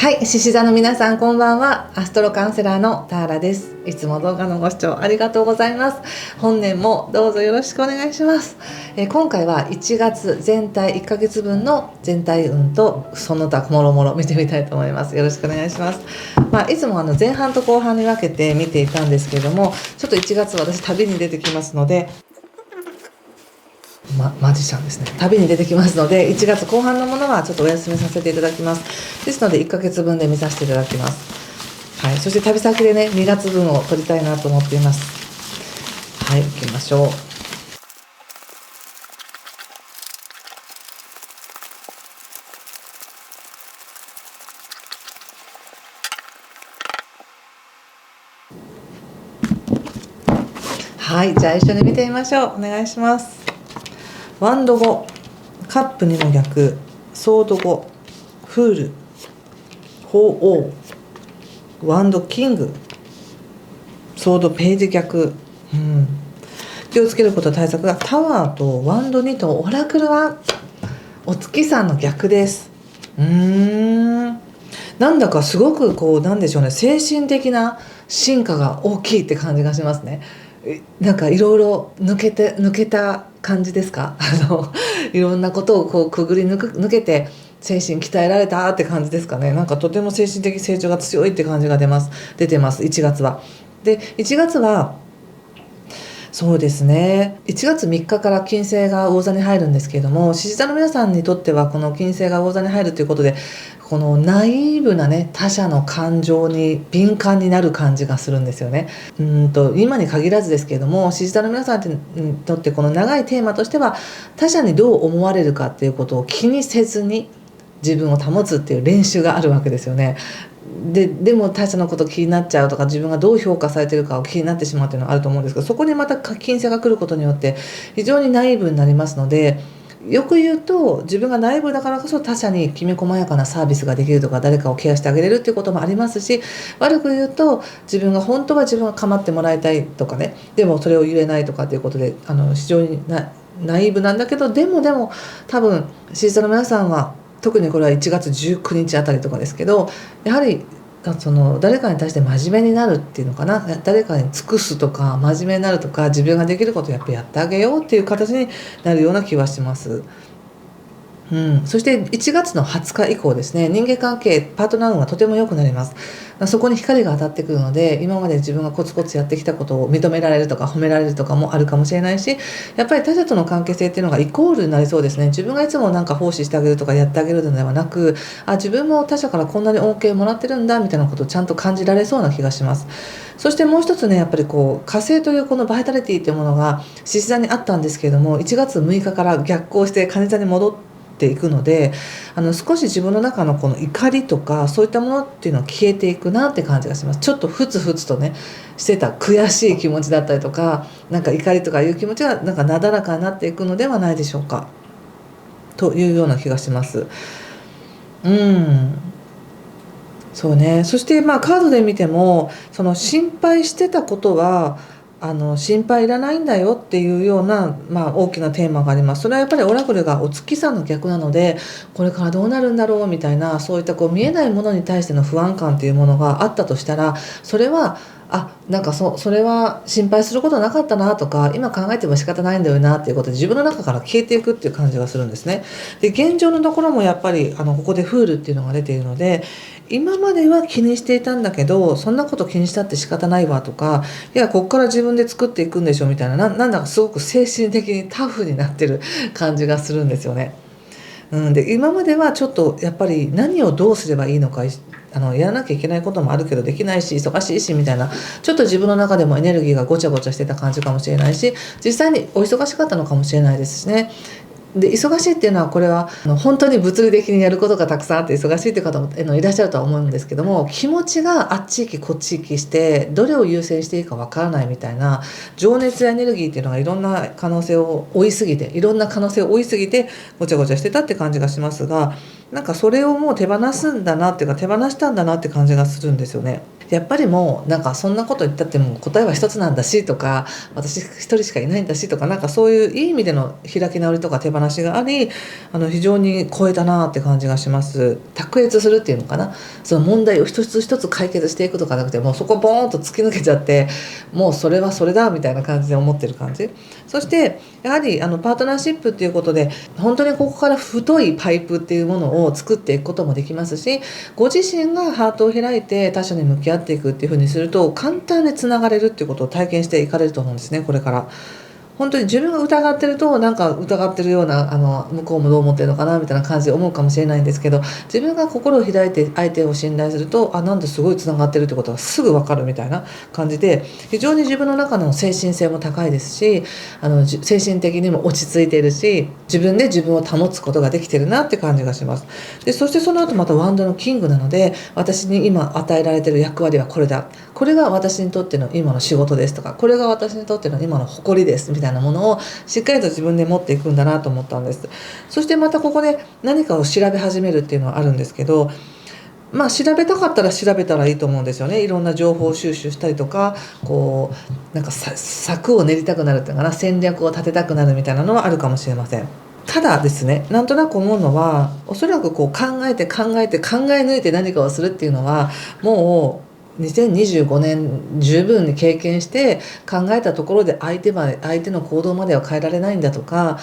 はい、獅子座の皆さんこんばんは。アストロカウンセラーのターラです。いつも動画のご視聴ありがとうございます。本年もどうぞよろしくお願いします。今回は1月全体1ヶ月分の全体運とその他もろもろ見てみたいと思います。よろしくお願いします。いつも前半と後半に分けて見ていたんですけれども、ちょっと1月私旅に出てきますので、マジシャンですね。旅に出てきますので、1月後半のものはちょっとお休みさせていただきます。ですので1ヶ月分で見させていただきます。はい、そして旅先でね、2月分を取りたいなと思っています。はい、行きましょう。はい、じゃあ一緒に見てみましょう。お願いします。ワンド5、カップ2の逆、ソード5、フール、鳳凰、ワンドキング、ソードページ逆、気をつけること対策がタワーとワンド2とオラクルはお月さんの逆です。なんだかすごくなんでしょうね、精神的な進化が大きいって感じがしますね。なんかいろいろ抜けた感じですか？いろんなことをくぐり抜けて精神鍛えられたって感じですかね。なんかとても精神的成長が強いって感じが出てます、1月は。で1月はそうですね、1月3日から金星が魚座に入るんですけれども、獅子座の皆さんにとってはこの金星が魚座に入るということで、このナイーブなね、他者の感情に敏感になる感じがするんですよね。今に限らずですけれども、獅子座の皆さんにとってこの長いテーマとしては、他者にどう思われるかっていうことを気にせずに自分を保つっていう練習があるわけですよね。でも他者のこと気になっちゃうとか、自分がどう評価されてるかを気になってしまうというのがあると思うんですけど、そこにまた金星が来ることによって非常にナイーブになりますので、よく言うと自分がナイーブだからこそ他者にきめ細やかなサービスができるとか、誰かをケアしてあげれるっていうこともありますし、悪く言うと本当は自分が構ってもらいたいとかね、でもそれを言えないとかっていうことで非常にナイーブなんだけど、でも多分獅子座の皆さんは特にこれは1月19日あたりとかですけど、やはり誰かに対して真面目になるっていうのかな、誰かに尽くすとか真面目になるとか、自分ができることをやっぱりやってあげようっていう形になるような気はします。そして1月の20日以降ですね、人間関係パートナー運はとても良くなります。そこに光が当たってくるので、今まで自分がコツコツやってきたことを認められるとか褒められるとかもあるかもしれないし、やっぱり他者との関係性っていうのがイコールになりそうですね。自分がいつもなんか奉仕してあげるとかやってあげるのではなく、自分も他者からこんなに恩恵をもらってるんだみたいなことをちゃんと感じられそうな気がします。そしてもう一つね、やっぱり火星というこのバイタリティというものが獅子座にあったんですけれども、1月6日から逆行して蟹座に戻っていくので、少し自分の中のこの怒りとかそういったものっていうのは消えていくなって感じがします。ちょっとふつふつとねしてた悔しい気持ちだったりとか、なんか怒りとかいう気持ちがなんかなだらかになっていくのではないでしょうか、というような気がします。そうね。そしてカードで見ても、その心配してたことは心配いらないんだよっていうような、大きなテーマがあります。それはやっぱりオラクルがお月さんの逆なので、これからどうなるんだろうみたいな、そういった見えないものに対しての不安感というものがあったとしたら、それはなんかそれは心配することなかったなとか、今考えても仕方ないんだよなっていうことで自分の中から消えていくっていう感じがするんですね。で現状のところもやっぱりここでフールっていうのが出ているので、今までは気にしていたんだけど、そんなこと気にしたって仕方ないわとか、いやこっから自分で作っていくんでしょみたいな、なんだかすごく精神的にタフになってる感じがするんですよね。で今まではちょっとやっぱり何をどうすればいいのか、やらなきゃいけないこともあるけどできないし忙しいしみたいな、ちょっと自分の中でもエネルギーがごちゃごちゃしてた感じかもしれないし、実際にお忙しかったのかもしれないですしね。で忙しいっていうのは、これは本当に物理的にやることがたくさんあって忙しいっていう方もいらっしゃるとは思うんですけども、気持ちがあっち行きこっち行きしてどれを優先していいかわからないみたいな情熱やエネルギーっていうのがいろんな可能性を追いすぎてごちゃごちゃしてたって感じがしますが、なんかそれをもう手放すんだなっていうか、手放したんだなって感じがするんですよね。やっぱりもうなんかそんなこと言ったってもう答えは一つなんだしとか、私一人しかいないんだしとか、なんかそういういい意味での開き直りとか手放しがあり、非常に超えたなって感じがします。卓越するっていうのかな、その問題を一つ一つ解決していくとかなくて、もうそこボーンと突き抜けちゃって、もうそれはそれだみたいな感じで思ってる感じ。そしてやはりパートナーシップっていうことで本当にここから太いパイプっていうものを作っていくこともできますし、ご自身がハートを開いて他者に向き合っていくっていうふうにすると簡単につながれるっていうことを体験していかれると思うんですね、これから。本当に自分が疑ってるとなんか疑ってるような向こうもどう思ってるのかなみたいな感じで思うかもしれないんですけど、自分が心を開いて相手を信頼すると、なんですごいつながってるってことがすぐ分かるみたいな感じで、非常に自分の中の精神性も高いですし、精神的にも落ち着いているし、自分で自分を保つことができてるなって感じがします。でそしてその後またワンドのキングなので、私に今与えられてる役割はこれだ、これが私にとっての今の仕事ですとか、これが私にとっての今の誇りですみたいなものをしっかりと自分で持っていくんだなと思ったんです。そしてまたここで何かを調べ始めるっていうのはあるんですけど、調べたかったら調べたらいいと思うんですよね。いろんな情報収集したりとか、こうなんか策を練りたくなるっていうかな、戦略を立てたくなるみたいなのはあるかもしれません。ただですね、なんとなく思うのは、おそらくこう考えて考え抜いて何かをするっていうのは、もう2025年十分に経験して考えたところで相手の行動までは変えられないんだとか、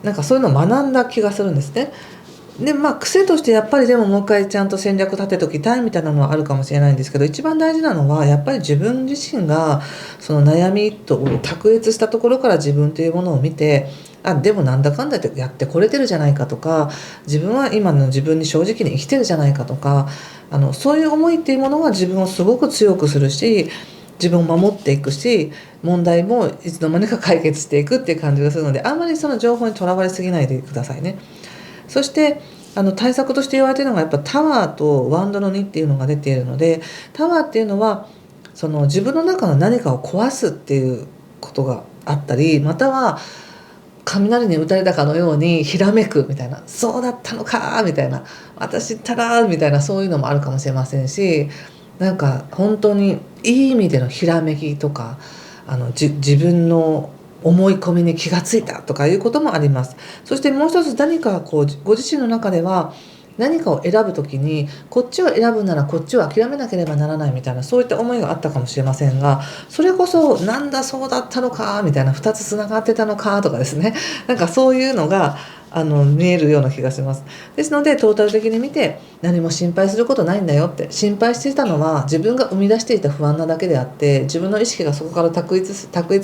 なんかそういうのを学んだ気がするんですね。で癖としてやっぱりでももう一回ちゃんと戦略立てときたいみたいなのはあるかもしれないんですけど、一番大事なのはやっぱり自分自身がその悩みと卓越したところから自分というものを見て、でもなんだかんだやってこれてるじゃないかとか、自分は今の自分に正直に生きてるじゃないかとか、そういう思いっていうものが自分をすごく強くするし、自分を守っていくし、問題もいつの間にか解決していくっていう感じがするので、あんまりその情報にとらわれすぎないでくださいね。そして対策として言われているのがやっぱタワーとワンドの2っていうのが出ているので、タワーっていうのはその自分の中の何かを壊すっていうことがあったり、または雷に打たれたかのようにひらめくみたいな、そうだったのかみたいな、私ったらみたいな、そういうのもあるかもしれませんし、なんか本当にいい意味でのひらめきとか、自分の思い込みに気がついたとかいうこともあります。そしてもう一つ、何かこうご自身の中では何かを選ぶときに、こっちを選ぶならこっちを諦めなければならないみたいな、そういった思いがあったかもしれませんが、それこそなんだそうだったのかみたいな、2つつながってたのかとかですね、なんかそういうのが見えるような気がします。ですのでトータル的に見て、何も心配することないんだよって、心配していたのは自分が生み出していた不安なだけであって、自分の意識がそこから卓越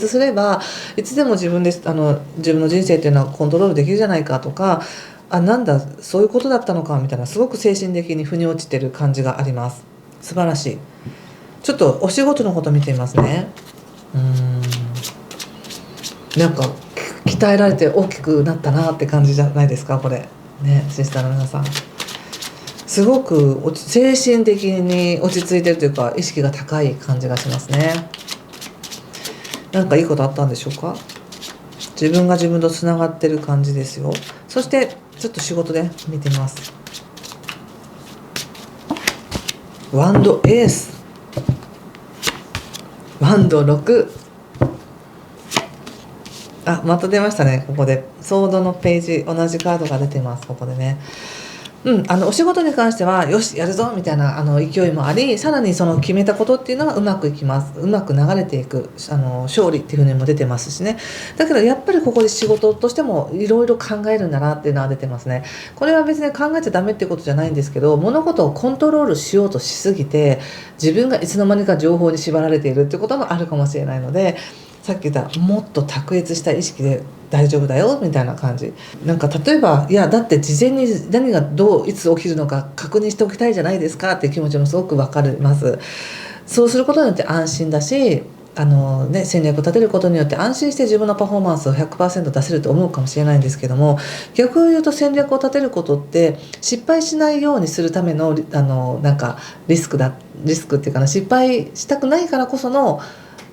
すれば、いつでも自分で自分の人生っていうのはコントロールできるじゃないかとか、なんだそういうことだったのかみたいな、すごく精神的に腑に落ちてる感じがあります。素晴らしい。ちょっとお仕事のこと見てみますね。なんか鍛えられて大きくなったなって感じじゃないですか、これね。シスターの皆さん、すごく精神的に落ち着いてるというか、意識が高い感じがしますね。なんかいいことあったんでしょうか。自分が自分とつながってる感じですよ。そしてちょっと仕事で見てみます。ワンドエース、ワンド6、また出ましたね。ここでソードのページ、同じカードが出てます。ここでね、お仕事に関してはよしやるぞみたいな勢いもあり、さらにその決めたことっていうのはうまくいきます。うまく流れていく勝利っていうふうにも出てますしね。だけどやっぱりここで仕事としてもいろいろ考えるんだなっていうのは出てますね。これは別に考えちゃダメっていうことじゃないんですけど、物事をコントロールしようとしすぎて、自分がいつの間にか情報に縛られているっていうこともあるかもしれないので、さっき言ったもっと卓越した意識で大丈夫だよみたいな感じ。なんか例えば、いやだって事前に何がいつ起きるのか確認しておきたいじゃないですかっていう気持ちもすごく分かります。そうすることによって安心だし、戦略を立てることによって安心して自分のパフォーマンスを 100% 出せると思うかもしれないんですけども、逆を言うと戦略を立てることって失敗しないようにするためのなんかリスクっていうかな、失敗したくないからこその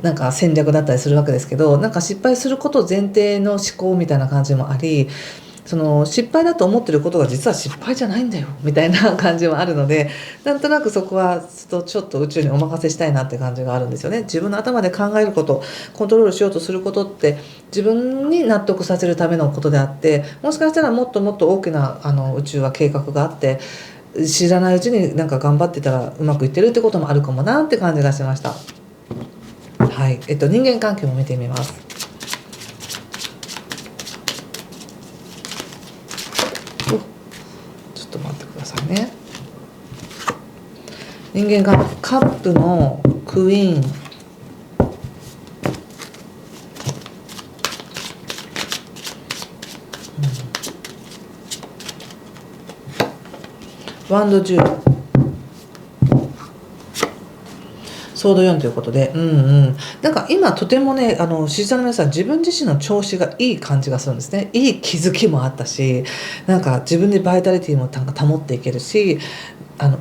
なんか戦略だったりするわけですけど、なんか失敗すること前提の思考みたいな感じもあり、その失敗だと思ってることが実は失敗じゃないんだよみたいな感じはあるので、なんとなくそこはちょっと宇宙にお任せしたいなって感じがあるんですよね。自分の頭で考えること、コントロールしようとすることって自分に納得させるためのことであって、もしかしたらもっともっと大きな宇宙は計画があって、知らないうちになんか頑張ってたらうまくいってるってこともあるかもなって感じがしました。はい、人間関係も見てみます。ちょっと待ってくださいね。人間関係、カップのクイーン、ワンド10、ソード4ということで、なんか今とてもね、支持者の皆さん、自分自身の調子がいい感じがするんですね。いい気づきもあったし、なんか自分でバイタリティもなんか保っていけるし、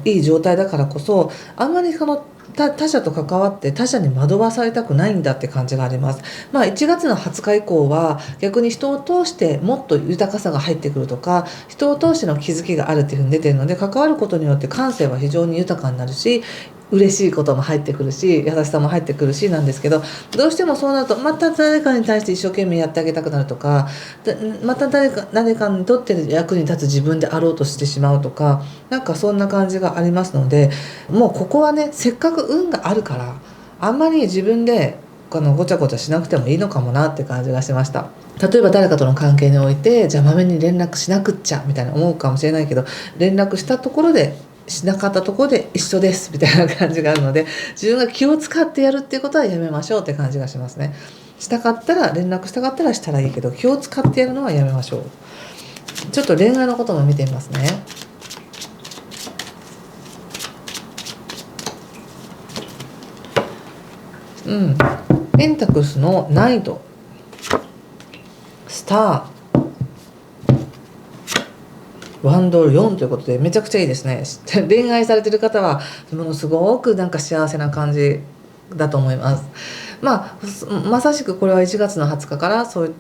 いい状態だからこそ、あんまり他者と関わって他者に惑わされたくないんだって感じがあります。1月の20日以降は逆に人を通してもっと豊かさが入ってくるとか、人を通しての気づきがあるっていうふうに出てるので、関わることによって感性は非常に豊かになるし、嬉しいことも入ってくるし、優しさも入ってくるしなんですけど、どうしてもそうなるとまた誰かに対して一生懸命やってあげたくなるとか、また誰かにとって役に立つ自分であろうとしてしまうとか、なんかそんな感じがありますので、もうここはね、せっかく運があるからあんまり自分でごちゃごちゃしなくてもいいのかもなって感じがしました。例えば誰かとの関係において、じゃあまめに連絡しなくっちゃみたいな思うかもしれないけど、連絡したところでしなかったところで一緒ですみたいな感じがあるので、自分が気を使ってやるっていうことはやめましょうって感じがしますね。したかったら連絡したかったらしたらいいけど、気を使ってやるのはやめましょう。ちょっと恋愛のことも見てみますね。ペンタクスのナイト、スター、ワンドル4ということで、めちゃくちゃいいですね。恋愛されてる方はものすごくなんか幸せな感じだと思います。まさしくこれは1月の20日からそういう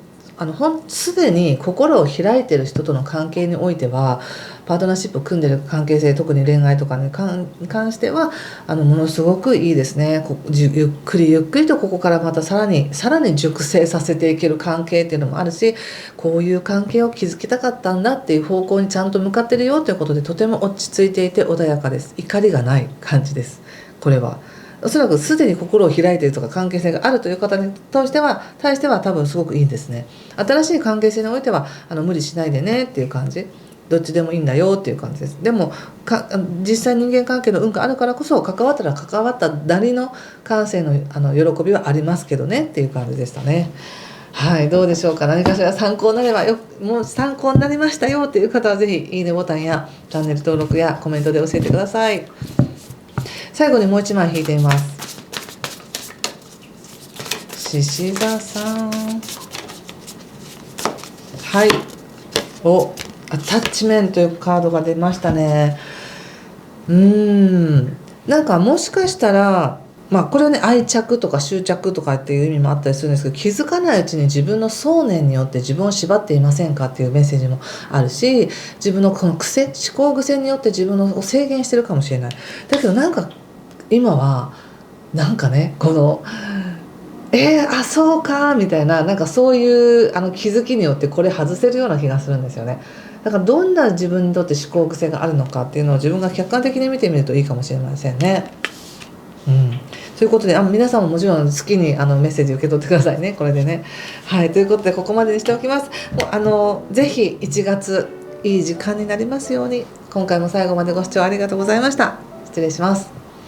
すでに心を開いてる人との関係においては、パートナーシップを組んでる関係性、特に恋愛とかに関してはものすごくいいですね。ゆっくりゆっくりとここからまたさらに熟成させていける関係っていうのもあるし、こういう関係を築きたかったんだっていう方向にちゃんと向かってるよということで、とても落ち着いていて穏やかです。怒りがない感じです。これはおそらくすでに心を開いているとか関係性があるという方に対しては多分すごくいいんですね。新しい関係性においては無理しないでねっていう感じ、どっちでもいいんだよっていう感じです。でも実際人間関係の運があるからこそ、関わったら関わったなりの感性の喜びはありますけどねっていう感じでしたね。はい、どうでしょうか。何かしら参考になればもう参考になりましたよっていう方はぜひいいねボタンやチャンネル登録やコメントで教えてください。最後にもう一枚引いてみます。獅子座さん、はい、アタッチメントというカードが出ましたね。なんかもしかしたらこれはね、愛着とか執着とかっていう意味もあったりするんですけど、気づかないうちに自分の想念によって自分を縛っていませんかっていうメッセージもあるし、自分のこの思考癖によって自分を制限してるかもしれない。だけどなんか今はなんかね、このそうかみたいな、なんかそういう気づきによってこれ外せるような気がするんですよね。だからどんな自分にとって思考癖があるのかっていうのを自分が客観的に見てみるといいかもしれませんね。ということで皆さんももちろん好きにメッセージ受け取ってくださいね、これでね。はい、ということでここまでにしておきます。ぜひ1月いい時間になりますように。今回も最後までご視聴ありがとうございました。失礼します。